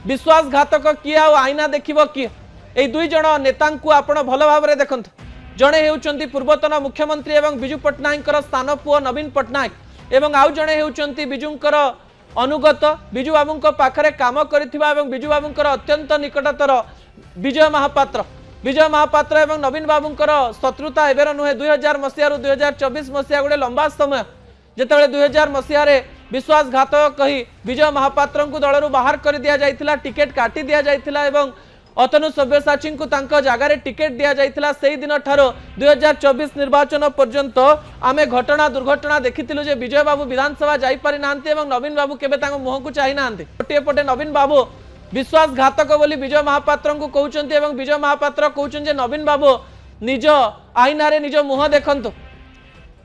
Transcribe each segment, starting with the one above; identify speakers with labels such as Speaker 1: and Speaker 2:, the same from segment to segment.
Speaker 1: विश्वासघातक किए आईना देखिबो किए ए दुई जण नेता आपण भल भाव देखंतु जड़े होउचंती पूर्वतन मुख्यमंत्री एवं बिजू पट्टनायक स्थान पुओ नवीन पट्टनायक एवं आउ जड़े होउचंती बिजूंकर अनुगत बिजू बाबू पाखरे काम करिथिबा एवं बिजू बाबूंकर अत्यंत निकटतर विजय महापात्र एवं नवीन बाबूंकर शत्रुता एबेर नुहे 2000 मसीह 2024 मसीहा गोटे लंबा समय जितेबाला 2000 मसीह विश्वासघात कही विजय महापात्र को दलरू बाहर कर दिया जाइथिला टिकेट काटी दिया जाइथिला एवं अतनु सब्यसाची को जगार टिकेट दि जाइथिला से दिन ठारो 2024 निर्वाचन पर्यंत आमे घटना दुर्घटना देखिथिलु जे विजय बाबू विधानसभा जाई पारि नांती एवं नवीन बाबू केबे तांको मुह को चाहि नांती गोटे पटे नवीन बाबू विश्वासघातक बोली विजय महापात्र को कहउचंती एवं विजय महापात्र कहउचन जे नवीन बाबू निज आईना रे निज मुह देखंतु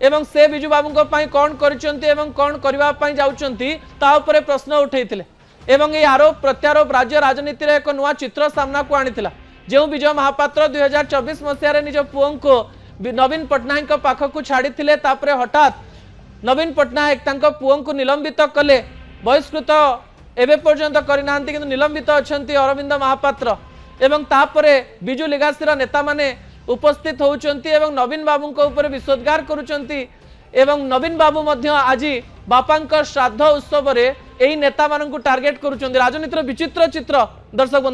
Speaker 1: एवं से विजू बाबू कौन करिसंती एवं कौन करबा पई जाउचंती ता उपरे प्रश्न उठैथिले एवं ये आरोप प्रत्यारोप राज्य राजनीति एक नुआ चित्र सामना को आनीला जो विजय महापात्र 2024 मसीह निज पुओं को नवीन पट्टनायक पाखक छाड़ी तापरे हठात नवीन पट्टनायक पुओं को निलंबित कले बहिष्कृत एवं पर्यंत करना किंतु निलंबित अच्छा अरविंद महापात्र एवं तापरे बिजू लिगासी नेता माने उपस्थित होउचंती एवं नवीन बाबू ऊपर विषोद्गार करुचंती एवं नवीन बाबू आज बापा श्राद्ध उत्सव यही नेता मान टार्गेट करुचंती राजनीतिर विचित्र चित्र दर्शक